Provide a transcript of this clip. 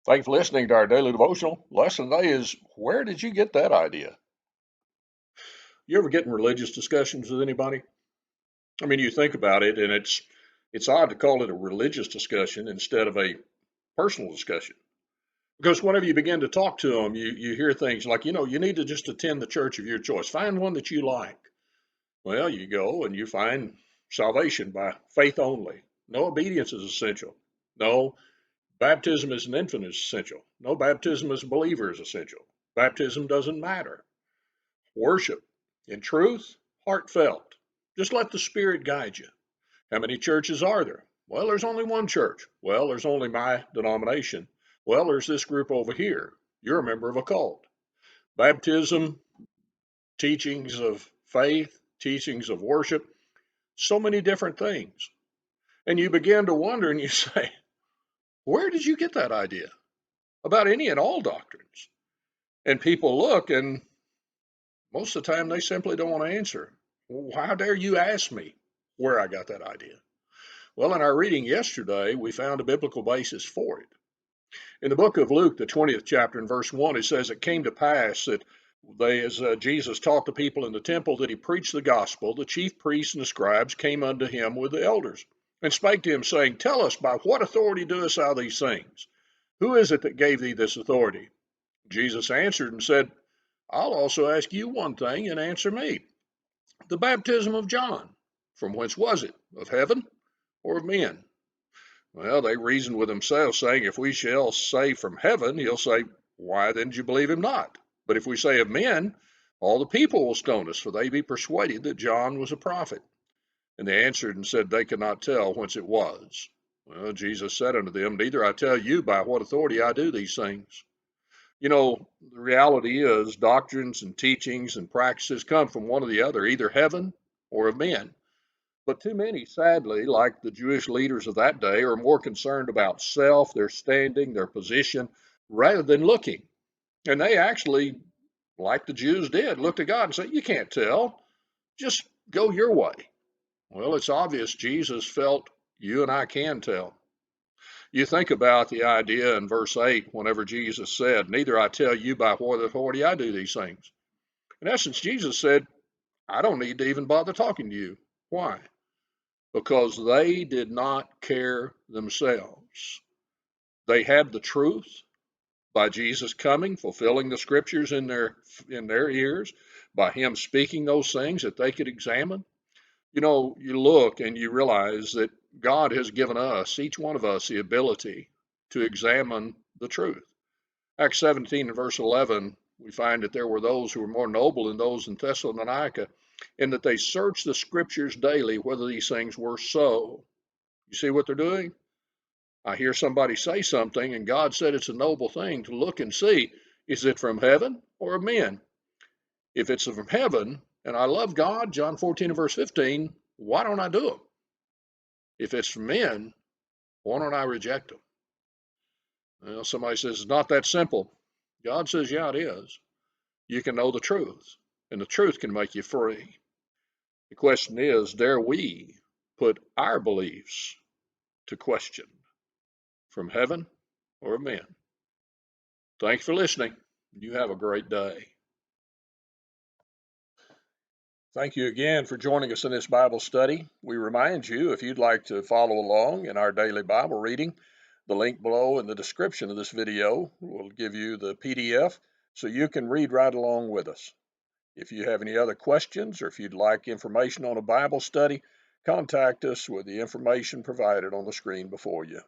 Thanks for listening to our daily devotional. Lesson today is, where did you get that idea? You ever get in religious discussions with anybody? I mean, you think about it, and it's odd to call it a religious discussion instead of a personal discussion. Because whenever you begin to talk to them, you hear things like, you need to just attend the church of your choice. Find one that you like. Well, you go and you find salvation by faith only. No, obedience is essential. No, baptism as an infant is essential. No, baptism as a believer is essential. Baptism doesn't matter. Worship in truth, heartfelt. Just let the Spirit guide you. How many churches are there? Well, there's only one church. Well, there's only my denomination. Well, there's this group over here. You're a member of a cult. Baptism, teachings of faith, teachings of worship, so many different things. And you begin to wonder and you say, where did you get that idea about any and all doctrines? And people look, and most of the time they simply don't want to answer. Well, how dare you ask me where I got that idea? Well, in our reading yesterday, we found a biblical basis for it. In the book of Luke, the 20th chapter, in verse 1, it says, "It came to pass that as Jesus taught the people in the temple, that he preached the gospel, the chief priests and the scribes came unto him with the elders, and spake to him, saying, Tell us, by what authority doest thou these things? Who is it that gave thee this authority? Jesus answered and said, I'll also ask you one thing, and answer me. The baptism of John, from whence was it? Of heaven or of men? Well, they reasoned with themselves, saying, If we shall say from heaven, he'll say, Why then did you believe him not? But if we say of men, all the people will stone us, for they be persuaded that John was a prophet. And they answered and said they could not tell whence it was. Well, Jesus said unto them, Neither I tell you by what authority I do these things. The reality is doctrines and teachings and practices come from one or the other, either heaven or of men. But too many, sadly, like the Jewish leaders of that day, are more concerned about self, their standing, their position, rather than looking. And they actually, like the Jews did, look to God and say, You can't tell. Just go your way. Well, it's obvious Jesus felt you and I can tell. You think about the idea in verse 8, whenever Jesus said, Neither I tell you by what authority I do these things. In essence, Jesus said, I don't need to even bother talking to you. Why? Because they did not care themselves. They had the truth by Jesus coming, fulfilling the scriptures in their ears, by him speaking those things that they could examine. You look and you realize that God has given us, each one of us, the ability to examine the truth. Acts 17 and verse 11, we find that there were those who were more noble than those in Thessalonica, in that they searched the scriptures daily whether these things were so. You see what they're doing? I hear somebody say something, and God said it's a noble thing to look and see, is it from heaven or of men? If it's from heaven, and I love God, John 14 and verse 15, why don't I do them? If it's from men, why don't I reject them? Well, somebody says, it's not that simple. God says, yeah, it is. You can know the truth, and the truth can make you free. The question is, dare we put our beliefs to question, from heaven or men? Thanks for listening. You have a great day. Thank you again for joining us in this Bible study. We remind you, if you'd like to follow along in our daily Bible reading, the link below in the description of this video will give you the PDF so you can read right along with us. If you have any other questions or if you'd like information on a Bible study, contact us with the information provided on the screen before you.